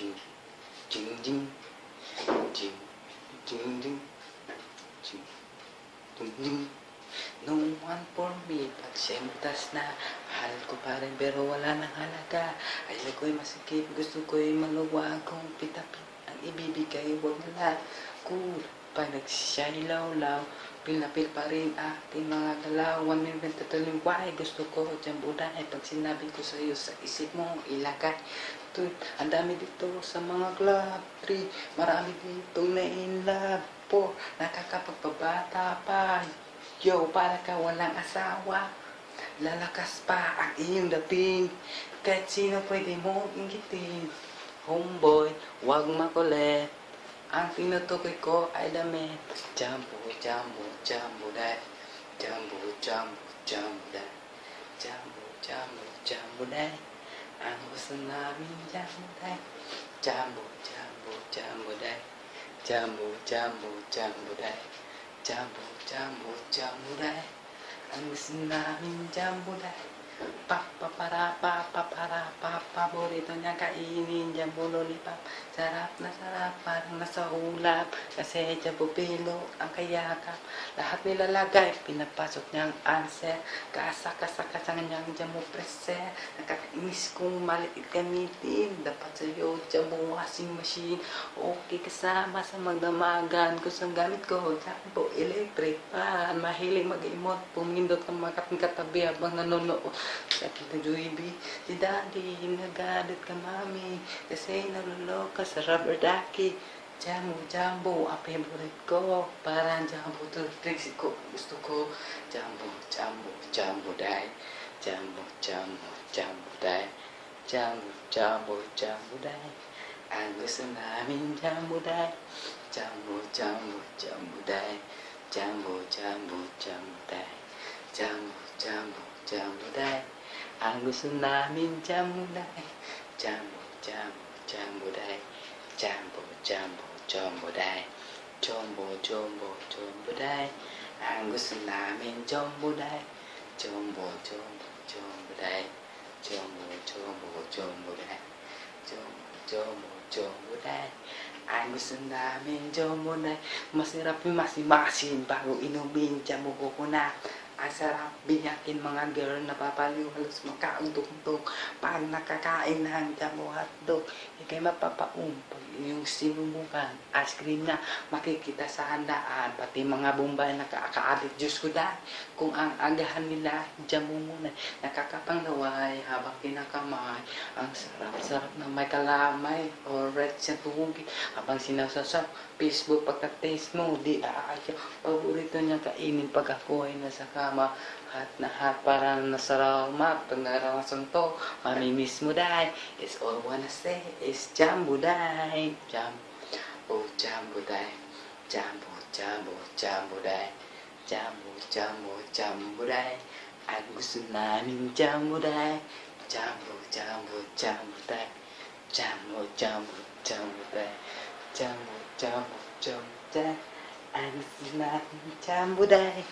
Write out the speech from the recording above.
Jing, jing, jing, jing, jing, jing, jing, jing, jing. No one for me, pagsemtas na mahal ko pa rin pero wala nang halaga. Ayaw ko'y masikip, gusto ko'y maluwag. Kung pitapit ang ibibigay, huwag na cool. Pag nagsisilaw-law, pinapil pa rin ating mga galaw. 1 minute tutuloy, why gusto ko dyan buday. Pag sinabi ko sa'yo sa isip mo, ilagay. Ang dami dito sa mga club 3, marami ditong na-in-love 4, nakakapagpabata pa. Yo, para ka walang asawa, lalakas pa ang iyong dating. Kahit sino pwede mong inggitin. Homeboy, wag makulit. Ang tinutukoy ko ay damit. Jambo, jambo, jambo dahil. Jambo, jambo, jambo dahil. Jambo, jambo, jambo dahil. Ang gusto namin jambo dahil. Jambo, jambo, jambo dahil. Jambo, jambo, jambo dahil. Jambo, jambo, jambo dahil. Ang gusto namin jambo dahil. Papapara, papapara, paborito niya kainin jambo lollipop. Sarap na sarap, parang nasa ulap. Kasi jambo pilo ang kayakap. Lahat nilalagay, pinapasok niyang answer. Kasakasakasang niyang jambo preset. Nakakainis kung maliit gamitin. Dapat sa'yo jambo washing machine. Okay kasama sa magdamagan. Kusang gamit ko, jambo electric pan. Mahilig mag-imot, pumindot ang makating katabi habang nanonood. Sa Tito Joyby, si Daddy, nagalit ka mami. Kasi naluloka sa rubber ducky. Jambo, jambo, ang favorite ko. Parang jambo to tricks ko. Gusto ko, jambo, jambo, jambo dahil. Jambo, jambo, jambo dahil. Jambo, jambo, jambo dahil. Ang gusto namin jambo dahil. Jambo, jambo, jambo dahil. Jambo, jambo, jambo dahil. Jambo, jambo, jambo dahil. Ang gusto namin jambo dahil. Jambo, jambo, jambo dahil. Jambo, jambo, jambo dahil. Jumbo, jumbo, jumbo dahil. Ang gusto namin jumbo dahil. Jumbo, jumbo, jumbo dahil. Jumbo, jumbo, jumbo dahil. Jumbo, jumbo, jumbo dahil. Ang gusto namin jumbo dahil. Masarap yung masin-masin bago inumin jambo ko na. Ang sarap binyakin mga girl na papaliw halos makauntok-untok pag nakakain ng jambo hotdog. Ikay mapapaum pag yung sinubukan ice cream na makikita sa handaan pati mga bombay nakakaalit Diyos ko dahil kung ang agahan nila jambo muna nakakapanglaway habang kinakamay ang sarap-sarap na may kalamay or red sa tubig habang sinasasap Facebook pagka-taste mo di aayaw paborito niya kainin pag ako ay nasa kama hat na hat parang nasa rawmat pag naranasan to mamimiss mo dahil it's all wanna say is jambo dahil jambo oh jambo dahil jambo jambo jambo dahil jambo jambo jambo dahil ang gusto namin jambo dahil jambo jambo jambo dahil jambo jambo jambo dahil jambo jambo jambo dahil ang gusto namin jambo dahil